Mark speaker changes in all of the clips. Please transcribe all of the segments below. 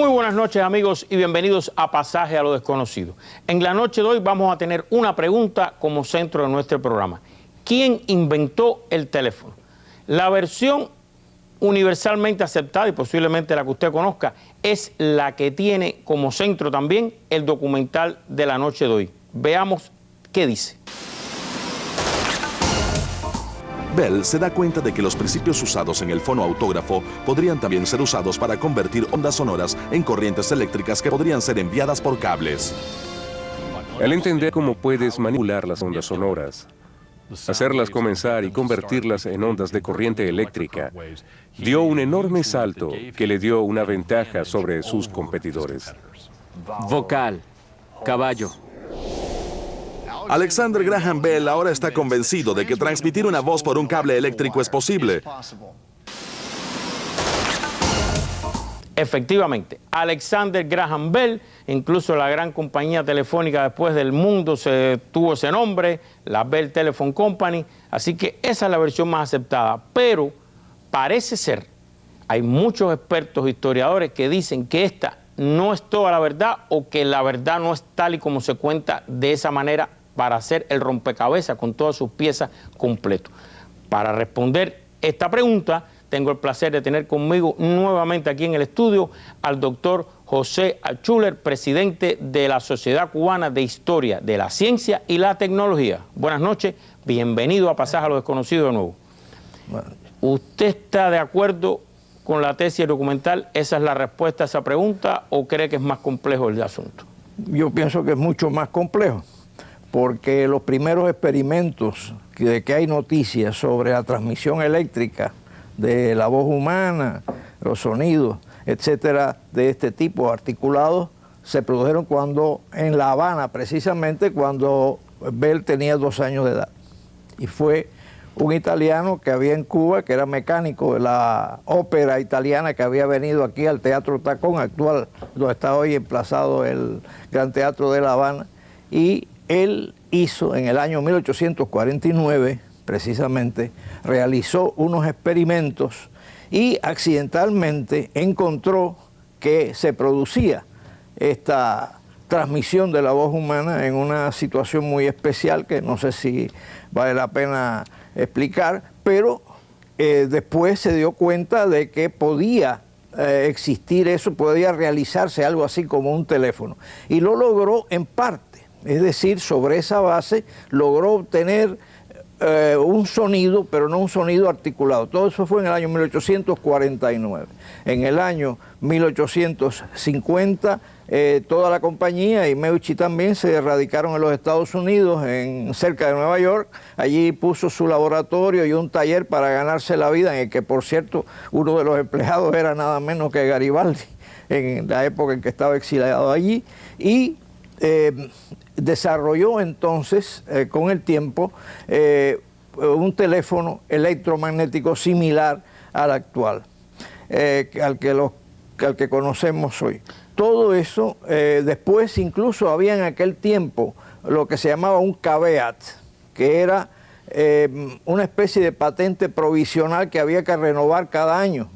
Speaker 1: Muy buenas noches, amigos, y bienvenidos a Pasaje a lo Desconocido. En la noche de hoy vamos a tener una pregunta como centro de nuestro programa. ¿Quién inventó el teléfono? La versión universalmente aceptada y posiblemente la que usted conozca es la que tiene como centro también el documental de la noche de hoy. Veamos qué dice.
Speaker 2: Bell se da cuenta de que los principios usados en el fonoautógrafo podrían también ser usados para convertir ondas sonoras en corrientes eléctricas que podrían ser enviadas por cables.
Speaker 3: Al entender cómo puedes manipular las ondas sonoras, hacerlas comenzar y convertirlas en ondas de corriente eléctrica, dio un enorme salto que le dio una ventaja sobre sus competidores.
Speaker 4: Vocal, caballo.
Speaker 2: Alexander Graham Bell ahora está convencido de que transmitir una voz por un cable eléctrico es posible.
Speaker 1: Efectivamente, Alexander Graham Bell, incluso la gran compañía telefónica después del mundo tuvo ese nombre, la Bell Telephone Company, así que esa es la versión más aceptada. Pero parece ser, hay muchos expertos historiadores que dicen que esta no es toda la verdad o que la verdad no es tal y como se cuenta de esa manera para hacer el rompecabezas con todas sus piezas completo. Para responder esta pregunta, tengo el placer de tener conmigo nuevamente aquí en el estudio al doctor José Altschuler, presidente de la Sociedad Cubana de Historia de la Ciencia y la Tecnología. Buenas noches, bienvenido a Pasaje a lo Desconocido de nuevo. ¿Usted está de acuerdo con la tesis documental? ¿Esa es la respuesta a esa pregunta o cree que es más complejo el asunto?
Speaker 5: Yo pienso que es mucho más complejo, porque los primeros experimentos de que hay noticias sobre la transmisión eléctrica de la voz humana, los sonidos, etcétera, de este tipo articulados, se produjeron cuando en La Habana, precisamente cuando Bell tenía 2 años de edad. Y fue un italiano que había en Cuba, que era mecánico de la ópera italiana, que había venido aquí al Teatro Tacón actual, donde está hoy emplazado el Gran Teatro de La Habana, y él hizo en el año 1849, precisamente, realizó unos experimentos y accidentalmente encontró que se producía esta transmisión de la voz humana en una situación muy especial que no sé si vale la pena explicar, pero después se dio cuenta de que podía existir eso, podía realizarse algo así como un teléfono, y lo logró en parte. Es decir, sobre esa base logró obtener un sonido, pero no un sonido articulado. Todo eso fue en el año 1849. En el año 1850, toda la compañía y Meucci también se radicaron en los Estados Unidos, cerca de Nueva York. Allí puso su laboratorio y un taller para ganarse la vida, en el que, por cierto, uno de los empleados era nada menos que Garibaldi, en la época en que estaba exiliado allí, y desarrolló entonces con el tiempo un teléfono electromagnético similar al actual, al que conocemos hoy. Todo eso, después incluso había en aquel tiempo lo que se llamaba un caveat, que era una especie de patente provisional que había que renovar cada año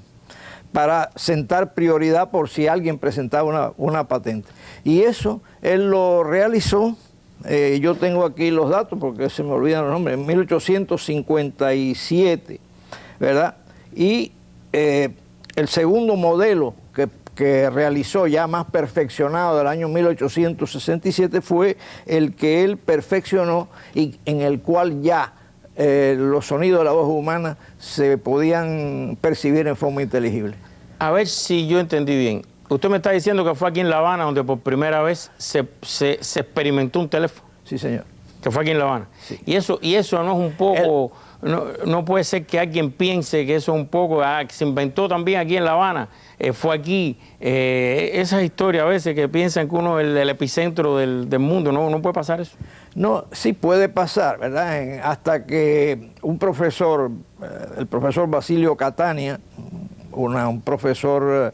Speaker 5: para sentar prioridad por si alguien presentaba una patente. Y eso él lo realizó, yo tengo aquí los datos porque se me olvidan los nombres, en 1857, ¿verdad? Y el segundo modelo que realizó, ya más perfeccionado, del año 1867, fue el que él perfeccionó y en el cual ya los sonidos de la voz humana se podían percibir en forma inteligible.
Speaker 1: A ver si yo entendí bien. Usted me está diciendo que fue aquí en La Habana donde por primera vez se experimentó un teléfono.
Speaker 5: Sí, señor.
Speaker 1: Que fue aquí en La Habana.
Speaker 5: Sí.
Speaker 1: Y eso no es un poco, no puede ser que alguien piense que eso es un poco, que se inventó también aquí en La Habana, fue aquí. Esas historias a veces que piensan que uno es el epicentro del mundo, no puede pasar eso.
Speaker 5: No, sí puede pasar, ¿verdad? Hasta que un profesor, el profesor Basilio Catania, un profesor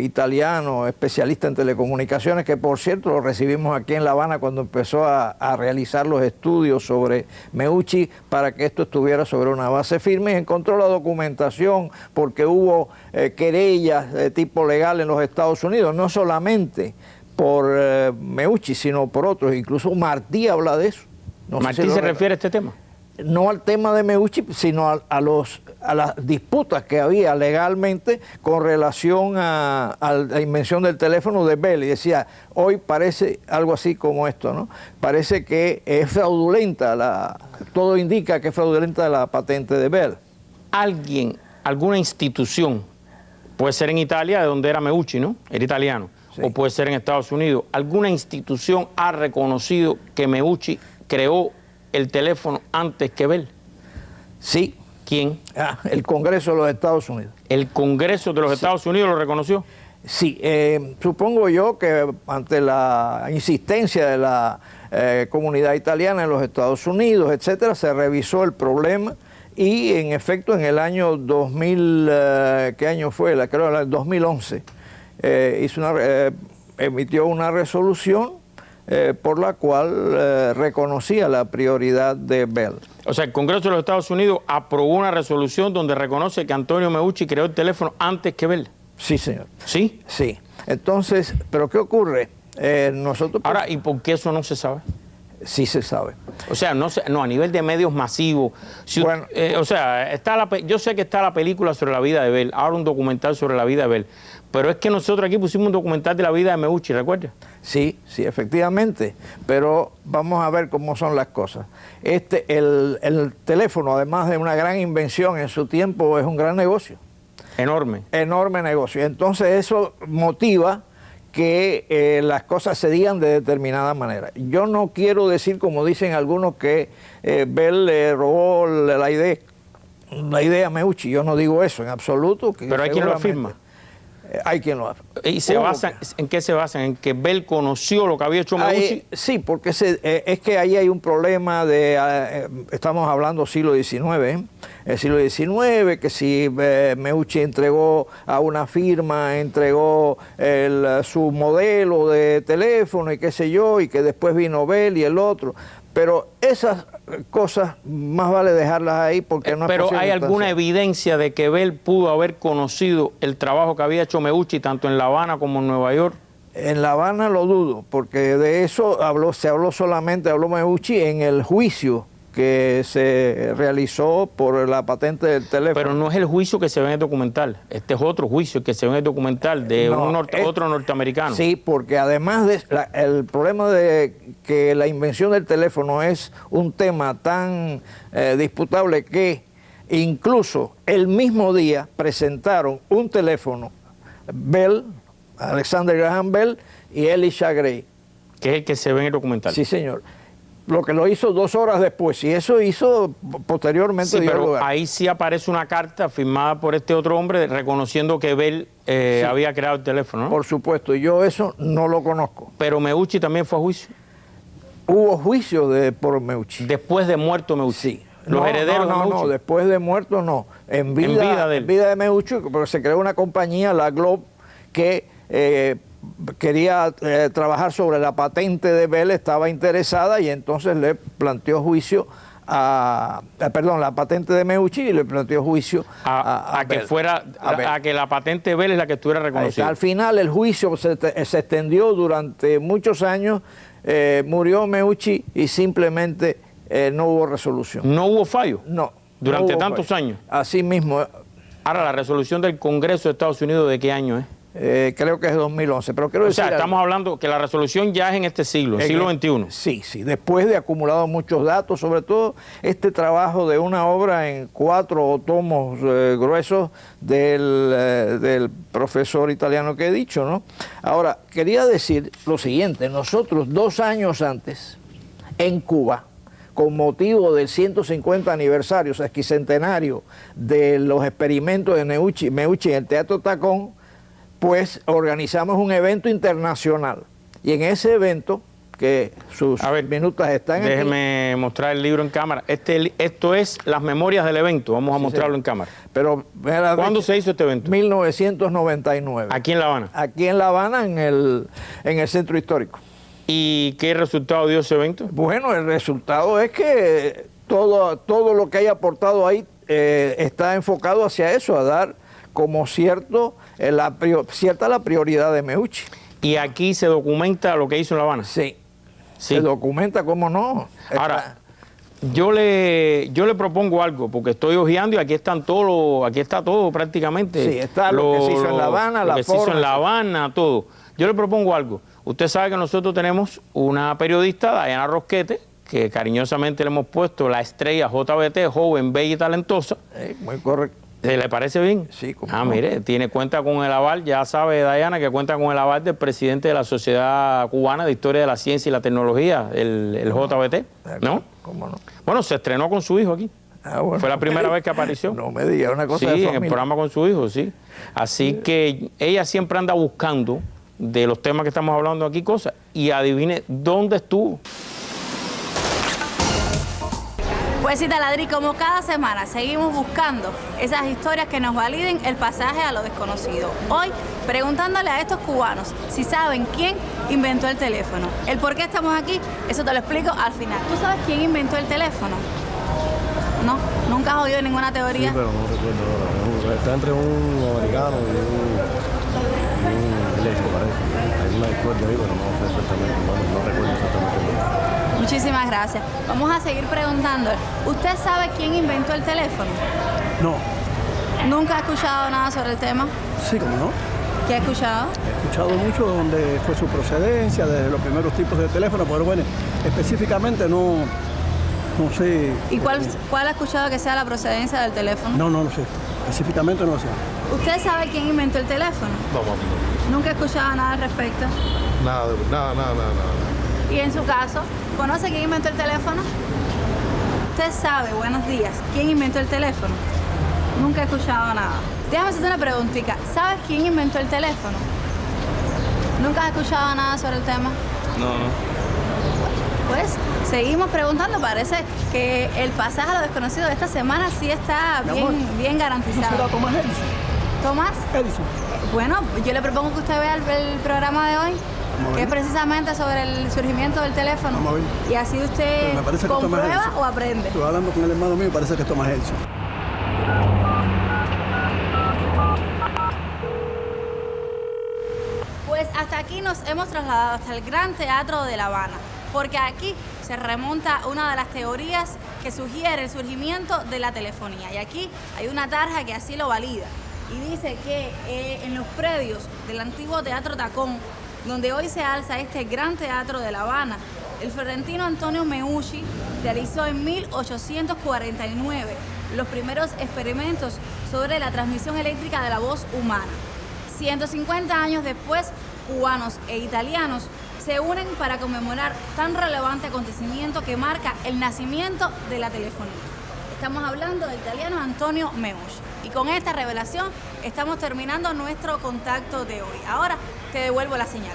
Speaker 5: italiano, especialista en telecomunicaciones, que por cierto lo recibimos aquí en La Habana cuando empezó a realizar los estudios sobre Meucci para que esto estuviera sobre una base firme, y encontró la documentación porque hubo querellas de tipo legal en los Estados Unidos, no solamente por Meucci, sino por otros. Incluso Martí habla de eso. No
Speaker 1: ¿Martí se refiere a este tema?
Speaker 5: No al tema de Meucci, sino a las disputas que había legalmente con relación a la invención del teléfono de Bell. Y decía, hoy parece algo así como esto, ¿no? Parece que es fraudulenta, todo indica que es fraudulenta la patente de Bell.
Speaker 1: Alguien, alguna institución, puede ser en Italia, de donde era Meucci, ¿no? Era italiano. Sí. O puede ser en Estados Unidos. ¿Alguna institución ha reconocido que Meucci creó el teléfono antes que Bell?
Speaker 5: Sí.
Speaker 1: ¿Quién?
Speaker 5: El Congreso de los Estados Unidos.
Speaker 1: ¿El Congreso de los Estados Unidos lo reconoció?
Speaker 5: Sí, supongo yo que ante la insistencia de la comunidad italiana en los Estados Unidos, etcétera, se revisó el problema y en efecto en el año 2000, ¿qué año fue? Creo que el 2011, emitió una resolución por la cual reconocía la prioridad de Bell.
Speaker 1: O sea, el Congreso de los Estados Unidos aprobó una resolución donde reconoce que Antonio Meucci creó el teléfono antes que Bell.
Speaker 5: Sí, señor.
Speaker 1: ¿Sí?
Speaker 5: Sí. Entonces, ¿pero qué ocurre? Nosotros...
Speaker 1: Ahora, ¿y por qué eso no se sabe?
Speaker 5: Sí se sabe.
Speaker 1: O sea, no, a nivel de medios masivos. Bueno, o sea, yo sé que está la película sobre la vida de Bell, ahora un documental sobre la vida de Bell, pero es que nosotros aquí pusimos un documental de la vida de Meucci, ¿recuerdas?
Speaker 5: Sí, sí, efectivamente, pero vamos a ver cómo son las cosas. El teléfono, además de una gran invención en su tiempo, es un gran negocio.
Speaker 1: Enorme.
Speaker 5: Enorme negocio. Entonces eso motiva que las cosas se digan de determinada manera. Yo no quiero decir, como dicen algunos, que Bell le robó la idea a Meucci. Yo no digo eso en absoluto.
Speaker 1: Pero hay quien lo afirma.
Speaker 5: Hay quien lo afirma.
Speaker 1: ¿Y en qué se basan? ¿En que Bell conoció lo que había hecho Meucci?
Speaker 5: Sí, porque es que ahí hay un problema de... estamos hablando siglo XIX, el siglo XIX, que si Meucci entregó a una firma, entregó su modelo de teléfono y qué sé yo, y que después vino Bell y el otro. Pero esas cosas más vale dejarlas ahí porque no es posible.
Speaker 1: Pero ¿hay alguna evidencia de que Bell pudo haber conocido el trabajo que había hecho Meucci tanto en La Habana como en Nueva York?
Speaker 5: En La Habana lo dudo, porque de eso habló Meucci en el juicio que se realizó por la patente del teléfono.
Speaker 1: Pero no es el juicio que se ve en el documental, este es otro juicio que se ve en el documental de otro norteamericano.
Speaker 5: Sí, porque además el problema de que la invención del teléfono es un tema tan disputable que incluso el mismo día presentaron un teléfono Bell, Alexander Graham Bell y Elisha Gray.
Speaker 1: Que es el que se ve en el documental.
Speaker 5: Sí, señor. Lo que lo hizo 2 horas después, y eso hizo posteriormente.
Speaker 1: Sí, pero ahí sí aparece una carta firmada por este otro hombre reconociendo que Bell había creado el teléfono, ¿no?
Speaker 5: Por supuesto, yo eso no lo conozco.
Speaker 1: Pero Meucci también fue a juicio.
Speaker 5: Hubo juicio por Meucci.
Speaker 1: Después de muerto Meucci. Sí.
Speaker 5: Los herederos de Meucci. No, después de muerto no. En vida de Meucci, porque se creó una compañía, la Globe, que quería trabajar sobre la patente de Bell, estaba interesada y entonces le planteó juicio la patente de Meucci y le planteó juicio a
Speaker 1: que la patente de Bell es la que estuviera reconocida.
Speaker 5: Al final el juicio se extendió durante muchos años, murió Meucci y simplemente no hubo resolución.
Speaker 1: ¿No hubo fallo?
Speaker 5: No.
Speaker 1: ¿Durante tantos años?
Speaker 5: Así mismo.
Speaker 1: Ahora, la resolución del Congreso de Estados Unidos, ¿de qué año es?
Speaker 5: Creo que es 2011, pero quiero decir...
Speaker 1: O sea, estamos hablando que la resolución ya es en este siglo, siglo XXI.
Speaker 5: Sí, después de acumulado muchos datos, sobre todo este trabajo de una obra en 4 tomos gruesos del profesor italiano que he dicho, ¿no? Ahora, quería decir lo siguiente, nosotros 2 años antes, en Cuba, con motivo del 150 aniversario, sesquicentenario de los experimentos de Meucci en el Teatro Tacón, pues organizamos un evento internacional. Y en ese evento, que sus minutas están aquí.
Speaker 1: Déjeme mostrar el libro en cámara. Esto es las memorias del evento. Vamos a mostrarlo en cámara.
Speaker 5: Pero,
Speaker 1: ¿cuándo se hizo este evento?
Speaker 5: 1999.
Speaker 1: ¿Aquí en La Habana?
Speaker 5: Aquí en La Habana, en el centro histórico.
Speaker 1: ¿Y qué resultado dio ese evento?
Speaker 5: Bueno, el resultado es que todo lo que haya aportado ahí está enfocado hacia eso, a dar como cierta la prioridad de Meucci.
Speaker 1: ¿Y aquí se documenta lo que hizo en La Habana?
Speaker 5: Sí. Se documenta, ¿cómo no?
Speaker 1: Ahora, yo le propongo algo, porque estoy hojeando y aquí está todo prácticamente.
Speaker 5: Sí, está lo que se hizo en La Habana,
Speaker 1: lo que se hizo en La Habana, todo. Yo le propongo algo. Usted sabe que nosotros tenemos una periodista, Dayana Rosquete, que cariñosamente le hemos puesto la estrella JBT, joven, bella y talentosa.
Speaker 5: Muy correcto.
Speaker 1: ¿Le parece bien?
Speaker 5: Sí, como
Speaker 1: no. Mire, cuenta con el aval, ya sabe Dayana que cuenta con el aval del presidente de la Sociedad Cubana de Historia de la Ciencia y la Tecnología, el JBT, ¿no?
Speaker 5: ¿Cómo no?
Speaker 1: Bueno, se estrenó con su hijo aquí.
Speaker 5: Bueno.
Speaker 1: Fue la primera vez que apareció.
Speaker 5: No me diga, una cosa
Speaker 1: sí,
Speaker 5: de familia.
Speaker 1: en el programa con su hijo, sí. Así que ella siempre anda buscando de los temas que estamos hablando aquí cosas. Y adivine dónde estuvo.
Speaker 6: Pues sí, Taladri, como cada semana seguimos buscando esas historias que nos validen el pasaje a lo desconocido. Hoy, preguntándole a estos cubanos si saben quién inventó el teléfono. El por qué estamos aquí, eso te lo explico al final. ¿Tú sabes quién inventó el teléfono? ¿No? ¿Nunca has oído ninguna teoría?
Speaker 7: Sí, pero no recuerdo ahora. Está entre un americano y un lésbico, parece. Hay una discordia ahí, pero no sé exactamente, no recuerdo exactamente.
Speaker 6: Muchísimas gracias. Vamos a seguir preguntando. ¿Usted sabe quién inventó el teléfono?
Speaker 7: No.
Speaker 6: ¿Nunca ha escuchado nada sobre el tema?
Speaker 7: Sí, ¿cómo no?
Speaker 6: ¿Qué ha escuchado?
Speaker 7: He escuchado mucho donde fue su procedencia, desde los primeros tipos de teléfono, pero bueno, específicamente no sé.
Speaker 6: ¿Y cuál ha escuchado que sea la procedencia del teléfono?
Speaker 7: No lo sé. Específicamente no lo sé.
Speaker 6: ¿Usted sabe quién inventó el teléfono?
Speaker 7: No.
Speaker 6: ¿Nunca ha escuchado nada al respecto?
Speaker 7: Nada.
Speaker 6: ¿Y en su caso, conoce quién inventó el teléfono? Usted sabe, buenos días, quién inventó el teléfono. Nunca he escuchado nada. Déjame hacerte una preguntita. ¿Sabes quién inventó el teléfono? ¿Nunca has escuchado nada sobre el tema?
Speaker 1: No.
Speaker 6: Pues seguimos preguntando. Parece que el pasaje a lo desconocido de esta semana sí está bien garantizado.
Speaker 7: ¿No será Thomas Edison?
Speaker 6: ¿Tomás?
Speaker 7: Edison.
Speaker 6: Bueno, yo le propongo que usted vea el programa de hoy, que es precisamente sobre el surgimiento del teléfono.
Speaker 7: Vamos a ver.
Speaker 6: Y así usted comprueba o aprende.
Speaker 7: Estoy hablando con el hermano mío y parece que es Thomas Edison.
Speaker 6: Pues hasta aquí nos hemos trasladado, hasta el Gran Teatro de La Habana, porque aquí se remonta una de las teorías que sugiere el surgimiento de la telefonía. Y aquí hay una tarja que así lo valida. Y dice que en los predios del antiguo Teatro Tacón, donde hoy se alza este Gran Teatro de La Habana, el florentino Antonio Meucci realizó en 1849 los primeros experimentos sobre la transmisión eléctrica de la voz humana. 150 años después, cubanos e italianos se unen para conmemorar tan relevante acontecimiento que marca el nacimiento de la telefonía. Estamos hablando del italiano Antonio Meucci. Y con esta revelación estamos terminando nuestro contacto de hoy. Ahora te devuelvo la señal.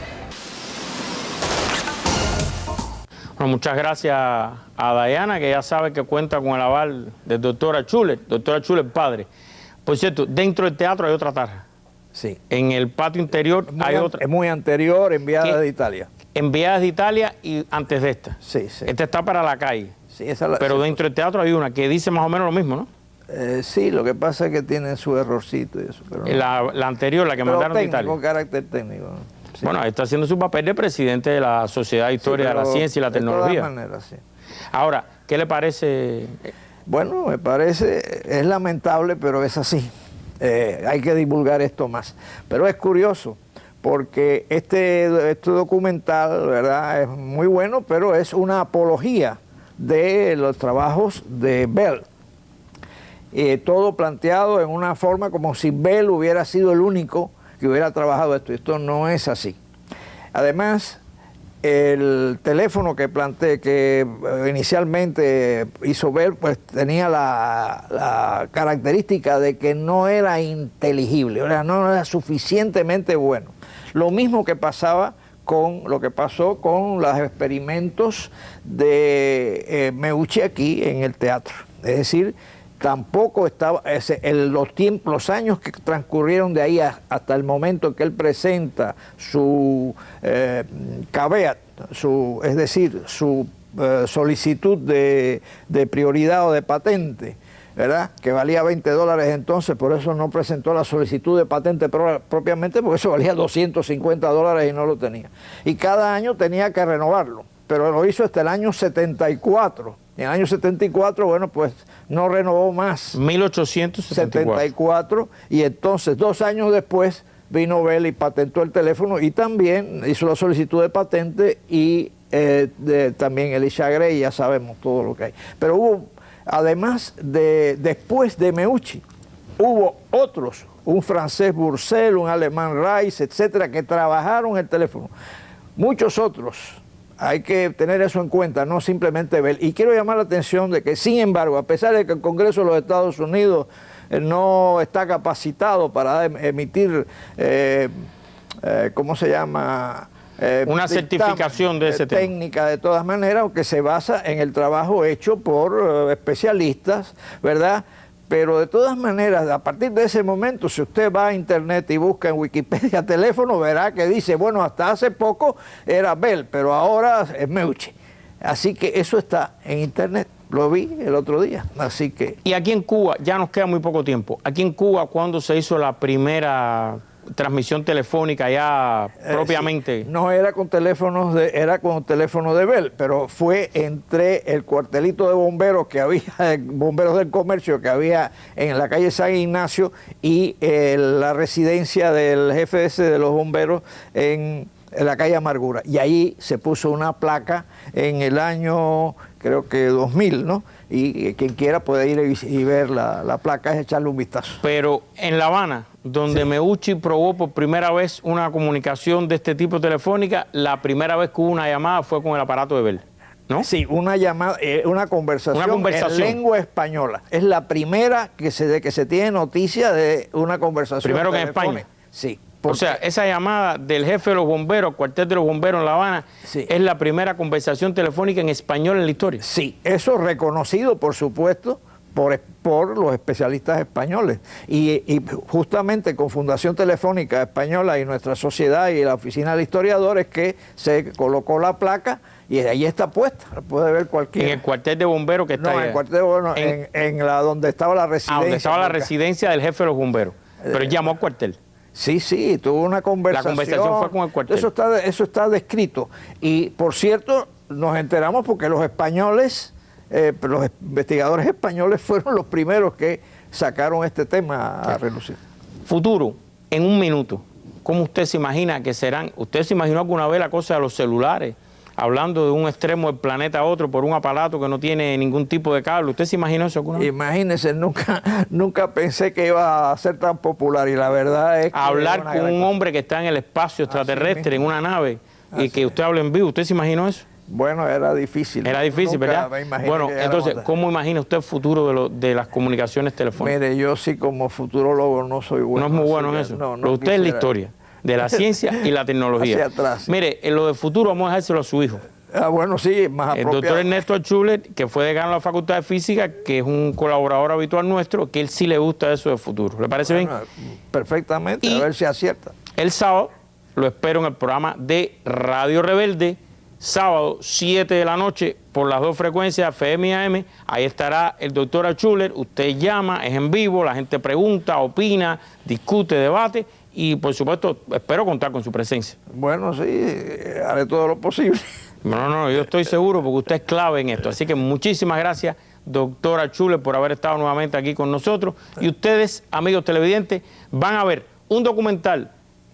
Speaker 1: Bueno, muchas gracias a Dayana, que ya sabe que cuenta con el aval del doctor Achuler, padre. Por cierto, dentro del teatro hay otra tarja.
Speaker 5: Sí.
Speaker 1: En el patio interior hay otra.
Speaker 5: Es muy anterior, enviada de Italia.
Speaker 1: Enviada de Italia y antes de esta.
Speaker 5: Sí.
Speaker 1: Esta está para la calle.
Speaker 5: Sí,
Speaker 1: pero dentro del teatro hay una que dice más o menos lo mismo, ¿no?
Speaker 5: Sí, lo que pasa es que tiene su errorcito y eso. Pero no.
Speaker 1: La anterior, la que mandaron de Italia.
Speaker 5: Con carácter técnico. Sí.
Speaker 1: Bueno, está haciendo su papel de presidente de la Sociedad de Historia de la Ciencia y la Tecnología.
Speaker 5: De todas maneras, sí.
Speaker 1: Ahora, ¿qué le parece?
Speaker 5: Bueno, me parece, es lamentable, pero es así. Hay que divulgar esto más. Pero es curioso, porque este documental, ¿verdad?, es muy bueno, pero es una apología de los trabajos de Bell. Todo planteado en una forma como si Bell hubiera sido el único que hubiera trabajado esto. Esto no es así. Además, el teléfono que inicialmente hizo Bell, pues tenía la característica de que no era inteligible, no era suficientemente bueno. Lo mismo que pasaba con lo que pasó con los experimentos de Meucci aquí en el teatro. Es decir, tampoco estaba, los años que transcurrieron de ahí hasta el momento que él presenta su caveat, es decir, su solicitud de prioridad o de patente, ¿verdad? Que valía $20 entonces, por eso no presentó la solicitud de patente propiamente, porque eso valía $250 y no lo tenía. Y cada año tenía que renovarlo, pero lo hizo hasta el año 74. En el año 74, bueno, pues no renovó más.
Speaker 1: 1874.
Speaker 5: Y entonces, 2 años después, vino Bell y patentó el teléfono y también hizo la solicitud de patente y también Elisha Gray, ya sabemos todo lo que hay. Pero hubo, además después de Meucci, hubo otros, un francés Bourcel, un alemán Rice, etcétera, que trabajaron el teléfono. Muchos otros. Hay que tener eso en cuenta, no simplemente Bell. Y quiero llamar la atención de que, sin embargo, a pesar de que el Congreso de los Estados Unidos no está capacitado para emitir, ¿cómo se llama?
Speaker 1: Una certificación de ese tema.
Speaker 5: Técnica, de todas maneras, aunque se basa en el trabajo hecho por especialistas, ¿verdad? Pero de todas maneras, a partir de ese momento, si usted va a internet y busca en Wikipedia teléfono, verá que dice, bueno, hasta hace poco era Bell, pero ahora es Meucci. Así que eso está en internet, lo vi el otro día, así que...
Speaker 1: Y aquí en Cuba, ya nos queda muy poco tiempo, aquí en Cuba, ¿cuándo se hizo la primera transmisión telefónica ya propiamente?
Speaker 5: Sí. No era con teléfonos era con teléfono de Bell, pero fue entre el cuartelito de bomberos que había, bomberos del comercio que había en la calle San Ignacio y la residencia del jefe de los bomberos en la calle Amargura. Y ahí se puso una placa en el año, creo que 2000, ¿no? Y quien quiera puede ir y ver la placa, es echarle un vistazo.
Speaker 1: Pero en La Habana, donde sí, Meucci probó por primera vez una comunicación de este tipo telefónica, la primera vez que hubo una llamada fue con el aparato de Bell, ¿no?
Speaker 5: Sí, una llamada, una conversación en lengua española. Es la primera que se tiene noticia de una conversación
Speaker 1: primero que en
Speaker 5: telefónica.
Speaker 1: España.
Speaker 5: Sí.
Speaker 1: O sea, esa llamada del jefe de los bomberos, cuartel de los bomberos en La Habana,
Speaker 5: sí,
Speaker 1: es la primera conversación telefónica en español en la historia.
Speaker 5: Sí, eso reconocido, por supuesto, por los especialistas españoles. Y justamente con Fundación Telefónica Española y nuestra sociedad y la Oficina de Historiadores que se colocó la placa y ahí está puesta, la puede ver cualquiera.
Speaker 1: En el cuartel de bomberos que está
Speaker 5: en el cuartel de bomberos, donde estaba la residencia.
Speaker 1: Donde estaba la residencia del jefe de los bomberos. Pero él llamó al cuartel.
Speaker 5: Sí, tuvo una conversación.
Speaker 1: La conversación fue con el cuartel.
Speaker 5: Eso está descrito. Y, por cierto, nos enteramos porque los españoles, los investigadores españoles fueron los primeros que sacaron este tema a relucir.
Speaker 1: Futuro, en un minuto, ¿cómo usted se imagina que serán? ¿Usted se imaginó alguna vez la cosa de los celulares? Hablando de un extremo del planeta a otro por un aparato que no tiene ningún tipo de cable. ¿Usted se imaginó eso alguna vez?
Speaker 5: Imagínese, nunca pensé que iba a ser tan popular y la verdad es que...
Speaker 1: Hablar con un hombre que está en el espacio extraterrestre, en una nave, y que usted hable en vivo. ¿Usted se imaginó eso?
Speaker 5: Bueno, era difícil.
Speaker 1: Era difícil, ¿verdad? Bueno, entonces, ¿cómo imagina usted el futuro de las comunicaciones telefónicas?
Speaker 5: Mire, yo sí como futurólogo no soy bueno.
Speaker 1: No es muy bueno en eso. Pero usted es la historia de la ciencia y la tecnología.
Speaker 5: Hacia atrás.
Speaker 1: Mire, en lo de futuro vamos a dejárselo a su hijo.
Speaker 5: Bueno, sí, más apropiado.
Speaker 1: El doctor Ernesto Schuller, que fue decano de la Facultad de Física, que es un colaborador habitual nuestro, que él sí le gusta eso de futuro. ¿Le parece bien?
Speaker 5: Perfectamente, y a ver si acierta.
Speaker 1: El sábado lo espero en el programa de Radio Rebelde, sábado 7 de la noche, por las 2 frecuencias, FM y AM. Ahí estará el doctor Schuller. Usted llama, es en vivo, la gente pregunta, opina, discute, debate. Y, por supuesto, espero contar con su presencia.
Speaker 5: Bueno, sí, haré todo lo posible.
Speaker 1: No, yo estoy seguro porque usted es clave en esto. Así que muchísimas gracias, doctora Schuller, por haber estado nuevamente aquí con nosotros. Y ustedes, amigos televidentes, van a ver un documental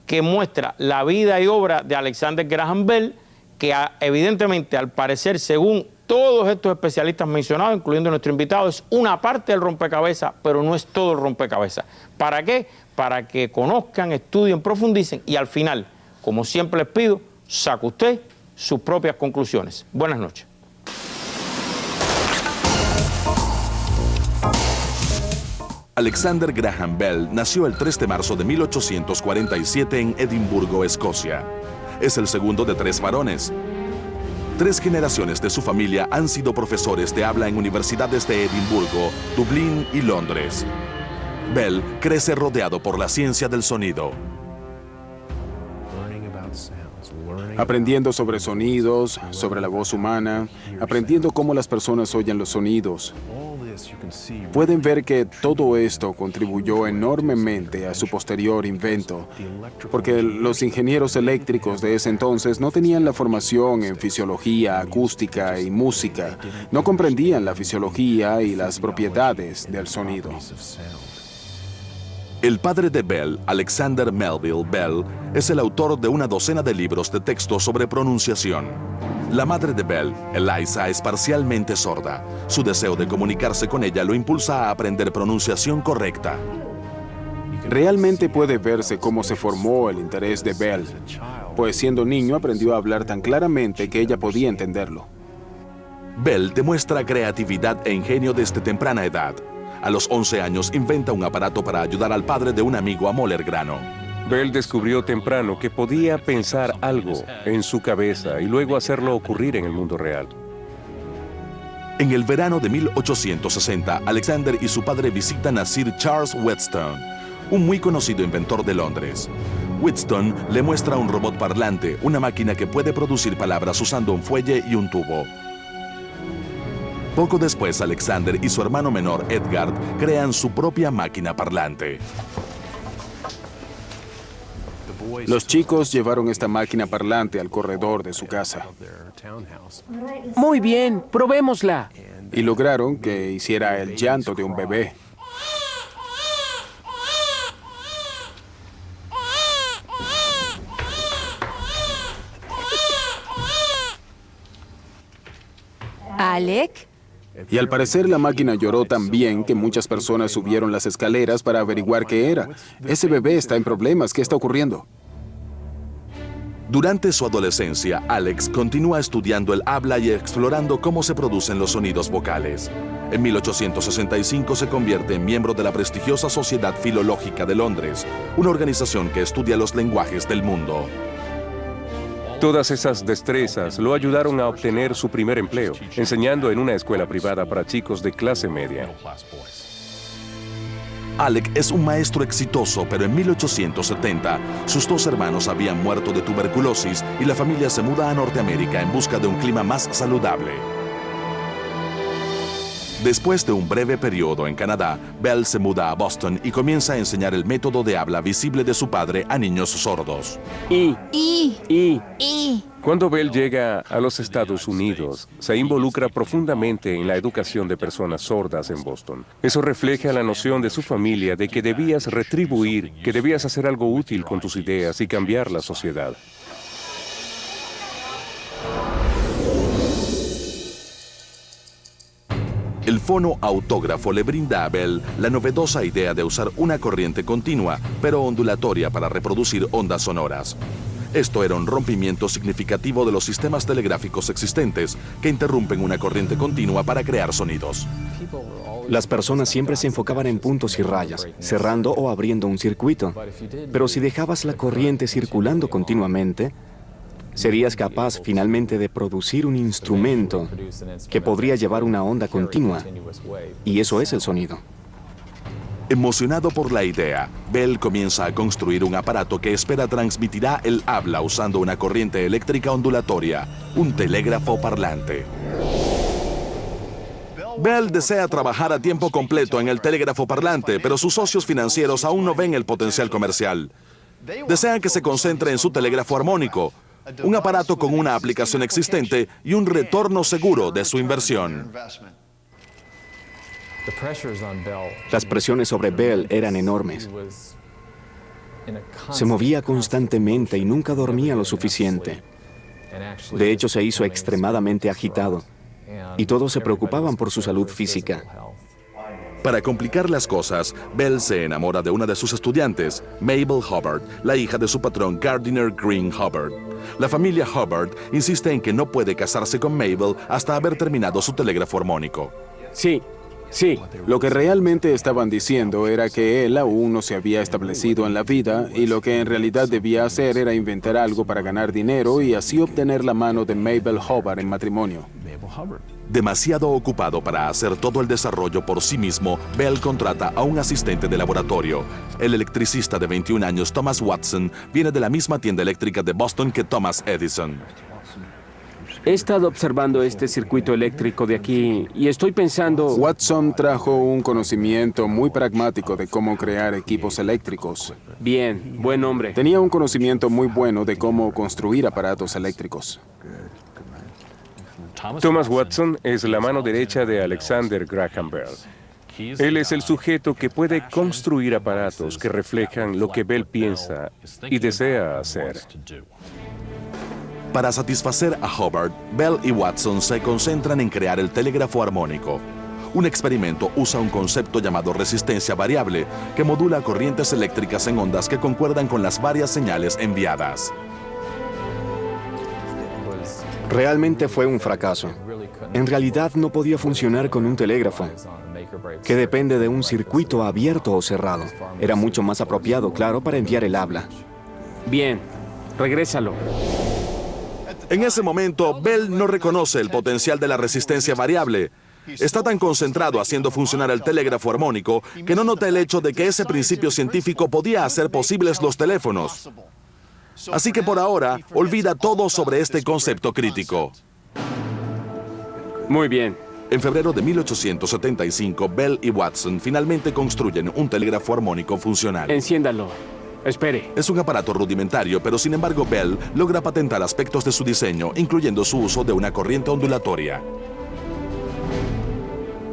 Speaker 1: que muestra la vida y obra de Alexander Graham Bell, que evidentemente, al parecer, según todos estos especialistas mencionados, incluyendo nuestro invitado, es una parte del rompecabezas, pero no es todo el rompecabezas. ¿Para qué? Para que conozcan, estudien, profundicen y al final, como siempre les pido, saque usted sus propias conclusiones. Buenas noches.
Speaker 2: Alexander Graham Bell nació el 3 de marzo de 1847 en Edimburgo, Escocia. es el segundo de 3 varones. 3 generaciones de su familia han sido profesores de habla en universidades de Edimburgo, Dublín y Londres. Bell crece rodeado por la ciencia del sonido.
Speaker 8: Aprendiendo sobre sonidos, sobre la voz humana, aprendiendo cómo las personas oyen los sonidos. Pueden ver que todo esto contribuyó enormemente a su posterior invento, porque los ingenieros eléctricos de ese entonces no tenían la formación en fisiología, acústica y música, no comprendían la fisiología y las propiedades del sonido.
Speaker 2: El padre de Bell, Alexander Melville Bell, es el autor de una docena de libros de texto sobre pronunciación. La madre de Bell, Eliza, es parcialmente sorda. Su deseo de comunicarse con ella lo impulsa a aprender pronunciación correcta.
Speaker 8: Realmente puede verse cómo se formó el interés de Bell, pues siendo niño aprendió a hablar tan claramente que ella podía entenderlo.
Speaker 2: Bell demuestra creatividad e ingenio desde temprana edad. A los 11 años inventa un aparato para ayudar al padre de un amigo a moler grano.
Speaker 3: Bell descubrió temprano que podía pensar algo en su cabeza y luego hacerlo ocurrir en el mundo real.
Speaker 2: En el verano de 1860, Alexander y su padre visitan a Sir Charles Wheatstone, un muy conocido inventor de Londres. Wheatstone le muestra un robot parlante, una máquina que puede producir palabras usando un fuelle y un tubo. Poco después, Alexander y su hermano menor, Edgar, crean su propia máquina parlante.
Speaker 8: Los chicos llevaron esta máquina parlante al corredor de su casa
Speaker 4: Muy bien, probémosla.
Speaker 8: y lograron que hiciera el llanto de un bebé.
Speaker 9: Alec,
Speaker 8: Y al parecer la máquina lloró tan bien que muchas personas subieron las escaleras para averiguar qué era. Ese bebé está en problemas, ¿qué está ocurriendo?
Speaker 2: Durante su adolescencia, Alex continúa estudiando el habla y explorando cómo se producen los sonidos vocales. En 1865 se convierte en miembro de la prestigiosa Sociedad Filológica de Londres, una organización que estudia los lenguajes del mundo.
Speaker 3: Todas esas destrezas lo ayudaron a obtener su primer empleo, enseñando en una escuela privada para chicos de clase media.
Speaker 2: Alec es un maestro exitoso, pero en 1870 sus 2 hermanos habían muerto de tuberculosis y la familia se muda a Norteamérica en busca de un clima más saludable. Después de un breve periodo en Canadá, Bell se muda a Boston y comienza a enseñar el método de habla visible de su padre a niños sordos.
Speaker 3: Cuando Bell llega a los Estados Unidos, se involucra profundamente en la educación de personas sordas en Boston. Eso refleja la noción de su familia de que debías retribuir, que debías hacer algo útil con tus ideas y cambiar la sociedad.
Speaker 2: El fonoautógrafo le brinda a Bell la novedosa idea de usar una corriente continua, pero ondulatoria para reproducir ondas sonoras. Esto era un rompimiento significativo de los sistemas telegráficos existentes, que interrumpen una corriente continua para crear sonidos.
Speaker 10: Las personas siempre se enfocaban en puntos y rayas, cerrando o abriendo un circuito. Pero si dejabas la corriente circulando continuamente, serías capaz finalmente de producir un instrumento que podría llevar una onda continua. Y eso es el sonido.
Speaker 2: Emocionado por la idea, Bell comienza a construir un aparato que espera transmitirá el habla usando una corriente eléctrica ondulatoria, un telégrafo parlante. Bell desea trabajar a tiempo completo en el telégrafo parlante, pero sus socios financieros aún no ven el potencial comercial. Desean que se concentre en su telégrafo armónico, un aparato con una aplicación existente y un retorno seguro de su inversión.
Speaker 10: Las presiones sobre Bell eran enormes. Se movía constantemente y nunca dormía lo suficiente. De hecho, se hizo extremadamente agitado y todos se preocupaban por su salud física.
Speaker 2: Para complicar las cosas, Bell se enamora de una de sus estudiantes, Mabel Hubbard, la hija de su patrón Gardiner Green Hubbard. La familia Hubbard insiste en que no puede casarse con Mabel hasta haber terminado su telégrafo armónico.
Speaker 4: Sí, Sí.
Speaker 8: Lo que realmente estaban diciendo era que él aún no se había establecido en la vida y lo que en realidad debía hacer era inventar algo para ganar dinero y así obtener la mano de Mabel Hubbard en matrimonio.
Speaker 2: Demasiado ocupado para hacer todo el desarrollo por sí mismo, Bell contrata a un asistente de laboratorio. El electricista de 21 años, Thomas Watson, viene de la misma tienda eléctrica de Boston que Thomas Edison.
Speaker 4: He estado observando este circuito eléctrico de aquí y estoy pensando...
Speaker 8: Watson trajo un conocimiento muy pragmático de cómo crear equipos eléctricos.
Speaker 4: Bien, buen hombre.
Speaker 8: Tenía un conocimiento muy bueno de cómo construir aparatos eléctricos.
Speaker 3: Thomas Watson es la mano derecha de Alexander Graham Bell. Él es el sujeto que puede construir aparatos que reflejan lo que Bell piensa y desea hacer.
Speaker 2: Para satisfacer a Hubbard, Bell y Watson se concentran en crear el telégrafo armónico. Un experimento usa un concepto llamado resistencia variable, que modula corrientes eléctricas en ondas que concuerdan con las varias señales enviadas.
Speaker 10: Realmente fue un fracaso. En realidad no podía funcionar con un telégrafo, que depende de un circuito abierto o cerrado. Era mucho más apropiado, claro, para enviar el habla.
Speaker 4: Bien, regrésalo.
Speaker 2: En ese momento, Bell no reconoce el potencial de la resistencia variable. Está tan concentrado haciendo funcionar el telégrafo armónico que no nota el hecho de que ese principio científico podía hacer posibles los teléfonos. Así que por ahora, olvida todo sobre este concepto crítico.
Speaker 4: Muy bien.
Speaker 2: En febrero de 1875, Bell y Watson finalmente construyen un telégrafo armónico funcional.
Speaker 4: Enciéndalo. Espere.
Speaker 2: Es un aparato rudimentario, pero sin embargo Bell logra patentar aspectos de su diseño, incluyendo su uso de una corriente ondulatoria.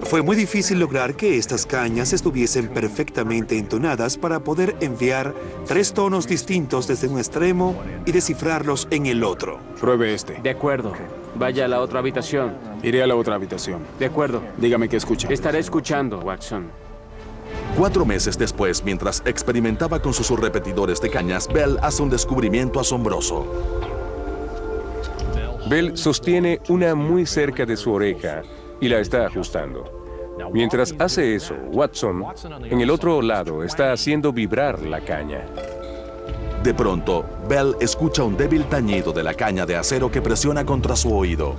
Speaker 11: Fue muy difícil lograr que estas cañas estuviesen perfectamente entonadas para poder enviar 3 tonos distintos desde un extremo y descifrarlos en el otro.
Speaker 8: Pruebe este.
Speaker 4: De acuerdo. Vaya a la otra habitación.
Speaker 8: Iré a la otra habitación.
Speaker 4: De acuerdo.
Speaker 8: Dígame qué escucha.
Speaker 4: Estaré escuchando, Watson.
Speaker 2: 4 meses después, mientras experimentaba con sus repetidores de cañas, Bell hace un descubrimiento asombroso.
Speaker 3: Bell sostiene una muy cerca de su oreja y la está ajustando. Mientras hace eso, Watson, en el otro lado, está haciendo vibrar la caña.
Speaker 2: De pronto, Bell escucha un débil tañido de la caña de acero que presiona contra su oído.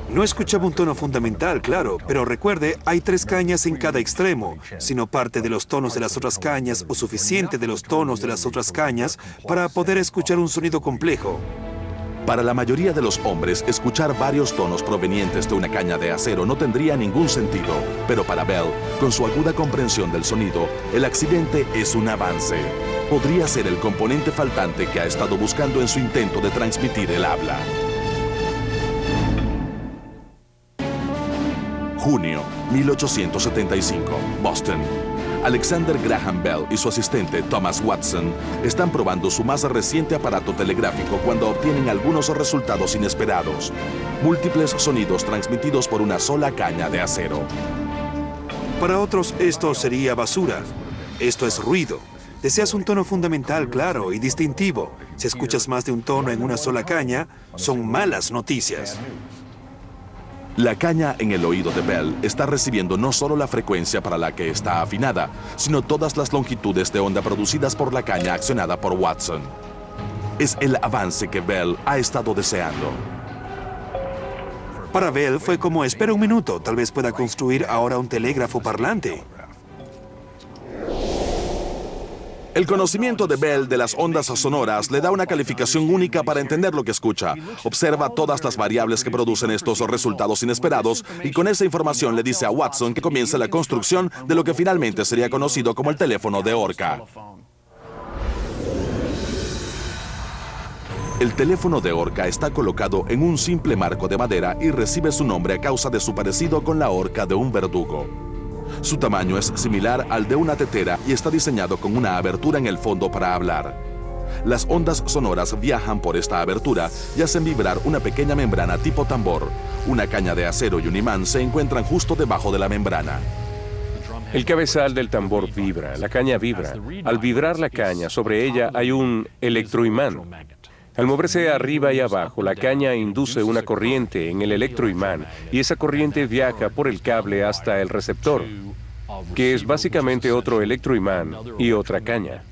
Speaker 11: No escuchaba un tono fundamental, claro, pero recuerde, hay 3 cañas en cada extremo, sino parte de los tonos de las otras cañas o suficiente de los tonos de las otras cañas para poder escuchar un sonido complejo.
Speaker 2: Para la mayoría de los hombres, escuchar varios tonos provenientes de una caña de acero no tendría ningún sentido, pero para Bell, con su aguda comprensión del sonido, el accidente es un avance. Podría ser el componente faltante que ha estado buscando en su intento de transmitir el habla. Junio 1875, Boston. Alexander Graham Bell y su asistente Thomas Watson están probando su más reciente aparato telegráfico cuando obtienen algunos resultados inesperados. Múltiples sonidos transmitidos por una sola caña de acero.
Speaker 11: Para otros esto sería basura. Esto es ruido. Deseas un tono fundamental, claro, y distintivo. Si escuchas más de un tono en una sola caña, son malas noticias.
Speaker 2: La caña en el oído de Bell está recibiendo no solo la frecuencia para la que está afinada, sino todas las longitudes de onda producidas por la caña accionada por Watson. Es el avance que Bell ha estado deseando.
Speaker 11: Para Bell fue como, espera un minuto, tal vez pueda construir ahora un telégrafo parlante.
Speaker 2: El conocimiento de Bell de las ondas sonoras le da una calificación única para entender lo que escucha. Observa todas las variables que producen estos resultados inesperados y con esa información le dice a Watson que comience la construcción de lo que finalmente sería conocido como el teléfono de Oorca. El teléfono de Oorca está colocado en un simple marco de madera y recibe su nombre a causa de su parecido con la horca de un verdugo. Su tamaño es similar al de una tetera y está diseñado con una abertura en el fondo para hablar. Las ondas sonoras viajan por esta abertura y hacen vibrar una pequeña membrana tipo tambor. Una caña de acero y un imán se encuentran justo debajo de la membrana.
Speaker 3: El cabezal del tambor vibra, la caña vibra. Al vibrar la caña, sobre ella hay un electroimán. Al moverse arriba y abajo, la caña induce una corriente en el electroimán y esa corriente viaja por el cable hasta el receptor, que es básicamente otro electroimán y otra caña.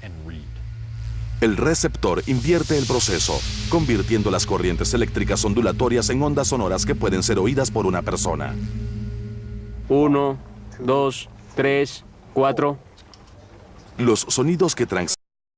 Speaker 2: El receptor invierte el proceso, convirtiendo las corrientes eléctricas ondulatorias en ondas sonoras que pueden ser oídas por una persona.
Speaker 4: 1, 2, 3, 4.
Speaker 2: Los sonidos que transmiten